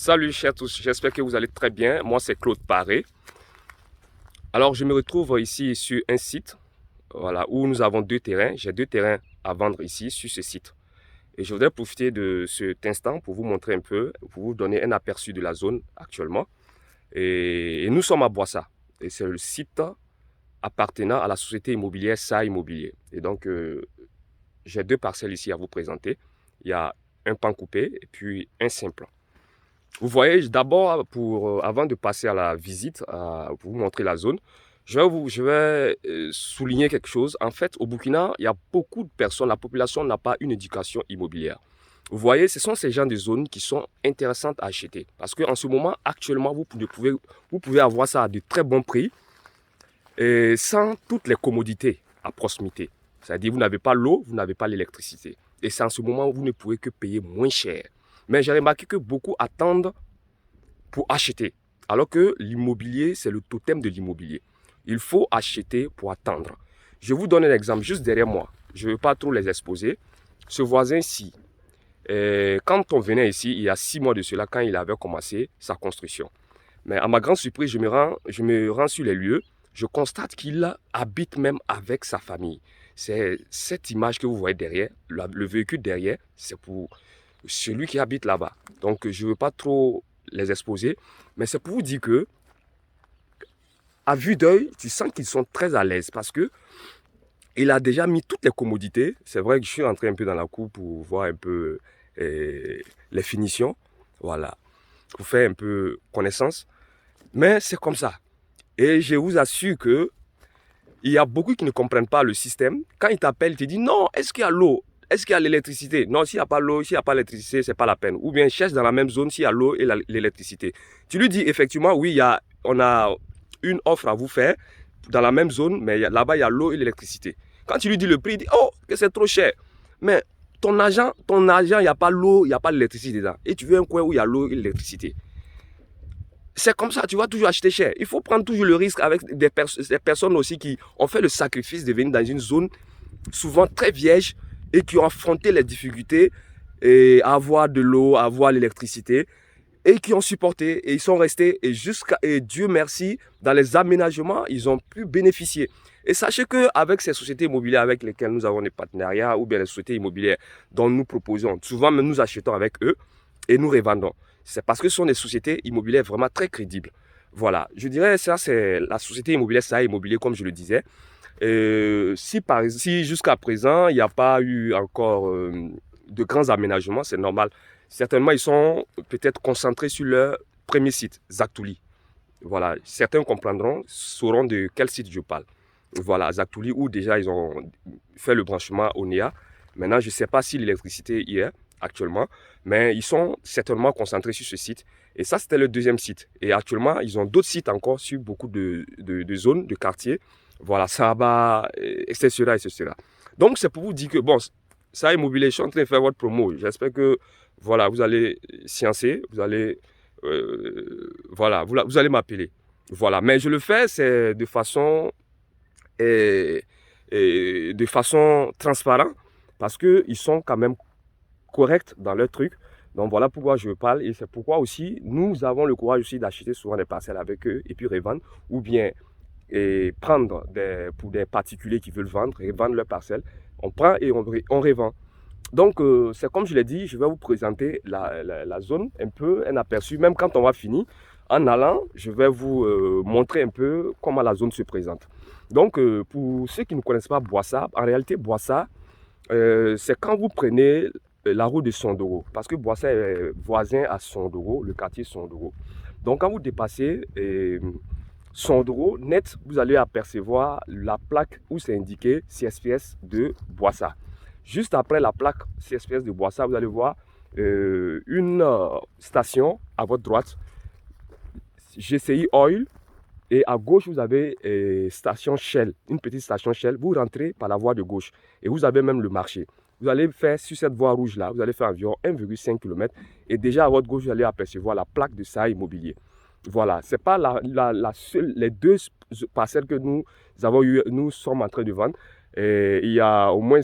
Salut chers tous, j'espère que vous allez très bien. Moi c'est Claude Paré. Alors je me retrouve ici sur un site voilà, où nous avons deux terrains. J'ai deux terrains à vendre ici sur ce site. Et je voudrais profiter de cet instant pour vous montrer un peu, pour vous donner un aperçu de la zone actuellement. Et nous sommes à Boissa. Et c'est le site appartenant à la société immobilière SA Immobilier. Et donc j'ai deux parcelles ici à vous présenter. Il y a un pan coupé et puis un simple. Vous voyez, d'abord, avant de passer à la visite, pour vous montrer la zone, je vais souligner quelque chose. En fait, au Burkina, il y a beaucoup de personnes, la population n'a pas une éducation immobilière. Vous voyez, ce sont ces gens de zones qui sont intéressantes à acheter. Parce qu'en ce moment, actuellement, vous pouvez avoir ça à de très bons prix et sans toutes les commodités à proximité. C'est-à-dire, vous n'avez pas l'eau, vous n'avez pas l'électricité. Et c'est en ce moment où vous ne pouvez que payer moins cher. Mais j'ai remarqué que beaucoup attendent pour acheter. Alors que l'immobilier, c'est le totem de l'immobilier. Il faut acheter pour attendre. Je vous donne un exemple juste derrière moi. Je ne veux pas trop les exposer. Ce voisin-ci, quand on venait ici, il y a 6 mois de cela, quand il avait commencé sa construction. Mais à ma grande surprise, je me rends sur les lieux. Je constate qu'il habite même avec sa famille. C'est cette image que vous voyez derrière, le véhicule derrière, c'est pour celui qui habite là-bas. Donc, je ne veux pas trop les exposer, mais c'est pour vous dire que, à vue d'œil, tu sens qu'ils sont très à l'aise parce que il a déjà mis toutes les commodités. C'est vrai que je suis rentré un peu dans la cour pour voir un peu les finitions, voilà, pour faire un peu connaissance. Mais c'est comme ça. Et je vous assure que il y a beaucoup qui ne comprennent pas le système. Quand ils t'appellent, ils te disent non, est-ce qu'il y a l'eau? Est-ce qu'il y a l'électricité? Non, s'il n'y a pas l'eau, s'il n'y a pas l'électricité, ce n'est pas la peine. Ou bien cherche dans la même zone s'il y a l'eau et l'électricité. Tu lui dis effectivement, oui, on a une offre à vous faire dans la même zone, mais là-bas, il y a l'eau et l'électricité. Quand tu lui dis le prix, il dit oh, que c'est trop cher. Mais ton argent, il n'y a pas l'eau, il n'y a pas l'électricité dedans. Et tu veux un coin où il y a l'eau et l'électricité. C'est comme ça, tu vas toujours acheter cher. Il faut prendre toujours le risque avec des personnes aussi qui ont fait le sacrifice de venir dans une zone souvent très vierge et qui ont affronté les difficultés et à avoir de l'eau, à avoir l'électricité et qui ont supporté et ils sont restés et Dieu merci, dans les aménagements, ils ont pu bénéficier. Et sachez qu'avec ces sociétés immobilières avec lesquelles nous avons des partenariats ou bien les sociétés immobilières dont nous proposons, souvent même nous achetons avec eux et nous revendons. C'est parce que ce sont des sociétés immobilières vraiment très crédibles. Voilà, je dirais ça c'est la société immobilière SA Immobilier comme je le disais. Si jusqu'à présent, il n'y a pas eu encore de grands aménagements, c'est normal. Certainement, ils sont peut-être concentrés sur leur premier site, Zaktouli. Voilà, certains comprendront, sauront de quel site je parle. Voilà, Zaktouli, où déjà ils ont fait le branchement au NEA. Maintenant, je ne sais pas si l'électricité y est actuellement, mais ils sont certainement concentrés sur ce site. Et ça, c'était le deuxième site. Et actuellement, ils ont d'autres sites encore sur beaucoup de zones, de quartiers. Voilà, Saba, etc., etc. Donc, c'est pour vous dire que, bon, ça immobilier, je suis en train de faire votre promo. J'espère que, voilà, vous allez sciencer, vous allez, voilà, vous allez m'appeler. Voilà, mais je le fais, c'est de façon transparente parce qu'ils sont quand même corrects dans leur truc. Donc voilà pourquoi je parle et c'est pourquoi aussi nous avons le courage aussi d'acheter souvent des parcelles avec eux et puis revendre ou bien prendre pour des particuliers qui veulent vendre et vendre leurs parcelles. On prend et on revend. Donc c'est comme je l'ai dit, je vais vous présenter la zone, un peu un aperçu, même quand on va finir. En allant, je vais vous montrer un peu comment la zone se présente. Donc pour ceux qui ne connaissent pas Boissa, en réalité Boissa, c'est quand vous prenez la route de Sondoro, parce que Boissa est voisin à Sondoro, le quartier Sondoro. Donc quand vous dépassez Sondoro, net, vous allez apercevoir la plaque où c'est indiqué CSPS de Boissa. Juste après la plaque CSPS de Boissa, vous allez voir une station à votre droite, GCI Oil, et à gauche, vous avez station Shell, une petite station Shell. Vous rentrez par la voie de gauche et vous avez même le marché. Vous allez faire sur cette voie rouge-là, vous allez faire environ 1,5 km et déjà à votre gauche, vous allez apercevoir la plaque de SA Immobilier. Voilà, ce n'est pas les deux parcelles que nous sommes en train de vendre. Et il y a au moins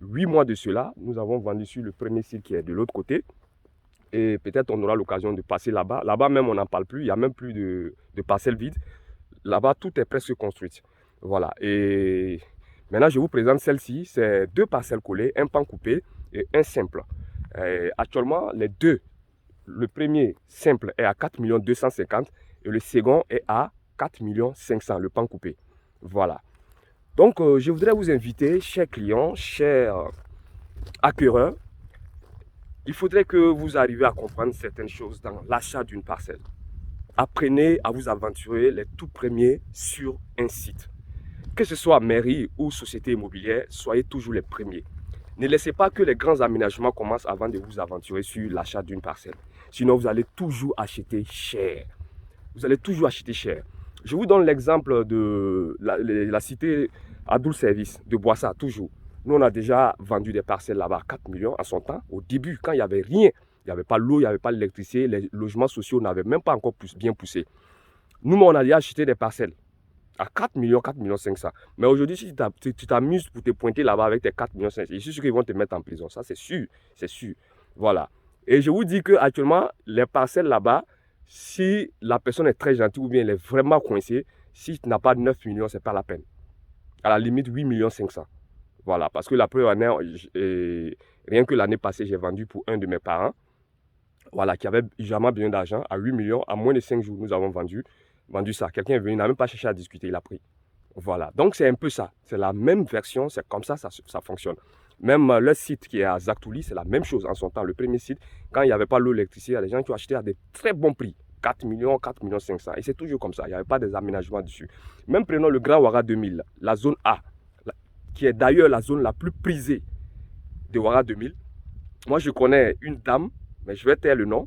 8 mois de cela, nous avons vendu sur le premier site qui est de l'autre côté. Et peut-être on aura l'occasion de passer là-bas. Là-bas même, on n'en parle plus. Il n'y a même plus de parcelles vides. Là-bas, tout est presque construit. Voilà. Et maintenant, je vous présente celle-ci. C'est 2 parcelles collées, un pan coupé et un simple. Et actuellement, les deux, le premier simple est à 4 250 000 et le second est à 4 500 000, le pan coupé. Voilà. Donc, je voudrais vous inviter, chers clients, chers acquéreurs, il faudrait que vous arriviez à comprendre certaines choses dans l'achat d'une parcelle. Apprenez à vous aventurer les tout premiers sur un site. Que ce soit mairie ou société immobilière, soyez toujours les premiers. Ne laissez pas que les grands aménagements commencent avant de vous aventurer sur l'achat d'une parcelle. Sinon, vous allez toujours acheter cher. Vous allez toujours acheter cher. Je vous donne l'exemple de la cité Abdoul Service de Boissa, toujours. Nous, on a déjà vendu des parcelles là-bas à 4 millions en son temps. Au début, quand il n'y avait rien, il n'y avait pas l'eau, il n'y avait pas l'électricité, les logements sociaux n'avaient même pas encore bien poussé. Nous, on a déjà acheté des parcelles à 4 millions, 4 millions 500. Mais aujourd'hui, si tu t'amuses pour te pointer là-bas avec tes 4 millions 500, je suis sûr qu'ils vont te mettre en prison. Ça, c'est sûr. C'est sûr. Voilà. Et je vous dis qu'actuellement, les parcelles là-bas, si la personne est très gentille ou bien elle est vraiment coincée, si tu n'as pas 9 millions, ce n'est pas la peine. À la limite, 8 millions 500. Voilà. Parce que la première année, rien que l'année passée, j'ai vendu pour un de mes parents. Voilà, qui avait jamais besoin d'argent, à 8 millions, à moins de 5 jours, nous avons vendu ça. Quelqu'un est venu, il n'a même pas cherché à discuter, il a pris. Voilà, donc c'est un peu ça. C'est la même version, c'est comme ça, ça fonctionne. Même le site qui est à Zaktouli, c'est la même chose en son temps. Le premier site, quand il n'y avait pas l'eau, l'électricité, il y a des gens qui ont acheté à des très bons prix. 4 millions, 4 millions 500. Et c'est toujours comme ça, il n'y avait pas des aménagements dessus. Même prenons le Grand Ouaga 2000, la zone A, qui est d'ailleurs la zone la plus prisée de Ouaga 2000. Moi, je connais une dame, mais je vais taire le nom,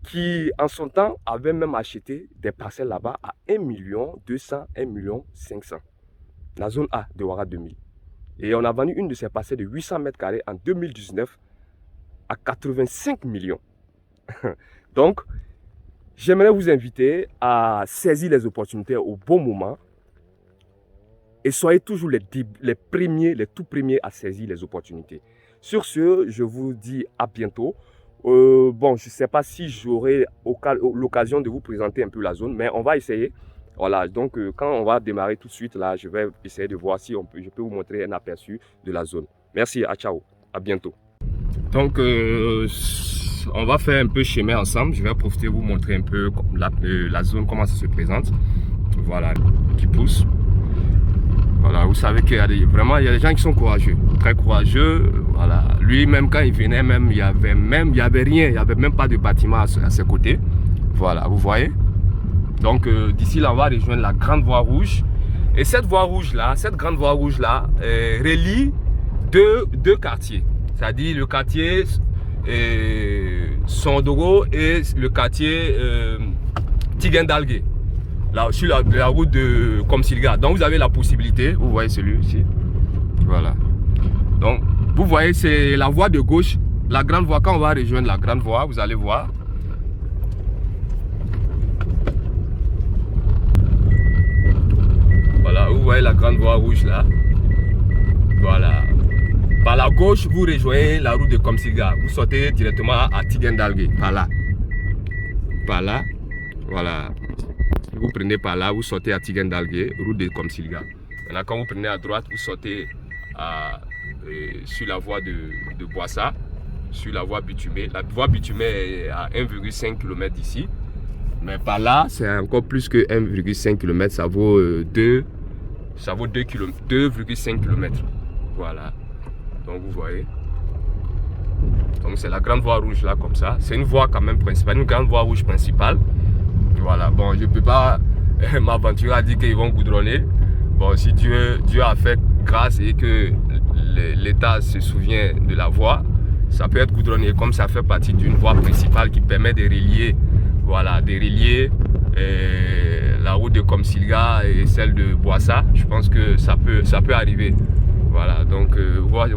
qui en son temps avait même acheté des parcelles là-bas à 1 200 000, 1 500 000. La zone A de Ouaga 2000. Et on a vendu une de ces parcelles de 800 mètres carrés en 2019 à 85 millions. Donc, j'aimerais vous inviter à saisir les opportunités au bon moment et soyez toujours les premiers, les tout premiers à saisir les opportunités. Sur ce, je vous dis à bientôt. Bon, je ne sais pas si j'aurai l'occasion de vous présenter un peu la zone, mais on va essayer. Voilà, donc quand on va démarrer tout de suite, là, je vais essayer de voir si je peux vous montrer un aperçu de la zone. Merci, à ciao, à bientôt. Donc, on va faire un peu chemin ensemble. Je vais profiter de vous montrer un peu la zone, comment ça se présente. Voilà, qui pousse. Voilà, vous savez qu'il y a des gens qui sont courageux, très courageux. Voilà, lui même quand il venait, il y avait rien, il n'y avait même pas de bâtiment à ses côtés. Voilà, vous voyez. Donc d'ici là, on va rejoindre la grande voie rouge. Et cette voie rouge là, cette grande voie rouge là, relie deux quartiers. C'est-à-dire le quartier Sondoro et le quartier Tigandalgué. Là, sur la route de Komsilga. Donc vous avez la possibilité, vous voyez celui-ci. Voilà. Donc vous voyez, c'est la voie de gauche. La grande voie, quand on va rejoindre la grande voie, vous allez voir. Voilà, vous voyez la grande voie rouge là. Voilà. Par la gauche, vous rejoignez la route de Komsilga. Vous sortez directement à Tigandalgué. Par là. Par là. Voilà. Vous prenez par là, vous sortez à Tigandalgué, route de Komsilga. Maintenant, quand vous prenez à droite, vous sortez sur la voie de Boissa, sur la voie bitumée. La voie bitumée est à 1,5 km d'ici. Mais par là, c'est encore plus que 1,5 km, ça vaut 2,5 km. Voilà. Donc vous voyez. Donc c'est la grande voie rouge là comme ça. C'est une voie quand même principale, une grande voie rouge principale. Voilà, bon, je ne peux pas m'aventurer à dire qu'ils vont goudronner. Bon, si Dieu a fait grâce et que l'État se souvient de la voie, ça peut être goudronné, comme ça fait partie d'une voie principale qui permet de relier, voilà, la route de Komsilga et celle de Boissa. Je pense que ça peut arriver. Voilà, donc vous voyez,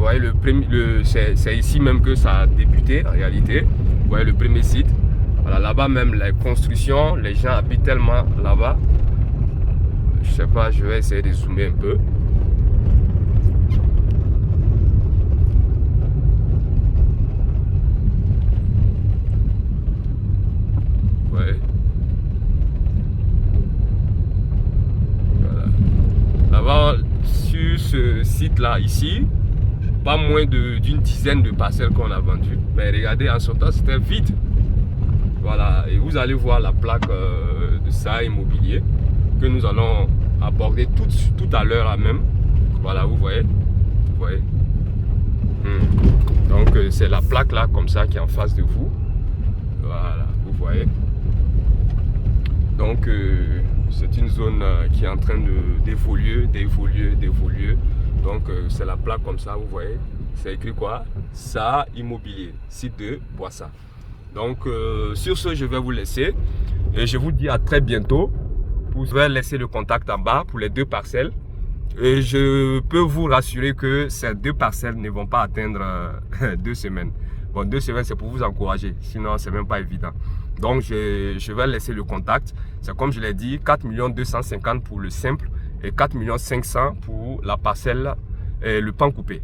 c'est ici même que ça a débuté en réalité. Vous voyez le premier site. Voilà, là-bas même, les constructions, les gens habitent tellement là-bas. Je sais pas, je vais essayer de zoomer un peu. site là, ici, pas moins d'une dizaine de parcelles qu'on a vendues. Mais regardez, en ce temps, c'était vide. Voilà, et vous allez voir la plaque de ça immobilier que nous allons aborder tout à l'heure là même. Voilà, vous voyez. Vous voyez. Donc, c'est la plaque là, comme ça, qui est en face de vous. Voilà, vous voyez. Donc, c'est une zone qui est en train d'évoluer. Donc, c'est la plaque comme ça, vous voyez. C'est écrit quoi? Ça Immobilier, site de Boissa. Donc, sur ce, je vais vous laisser. Et je vous dis à très bientôt. Vous pouvez laisser le contact en bas pour les 2 parcelles. Et je peux vous rassurer que ces 2 parcelles ne vont pas atteindre 2 semaines. Bon, 2 semaines, c'est pour vous encourager. Sinon, c'est même pas évident. Donc, je vais laisser le contact. C'est comme je l'ai dit, 4 250 pour le simple et 4 500 pour la parcelle et le pan coupé.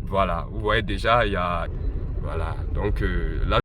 Voilà, vous voyez déjà, il y a... Voilà, donc là...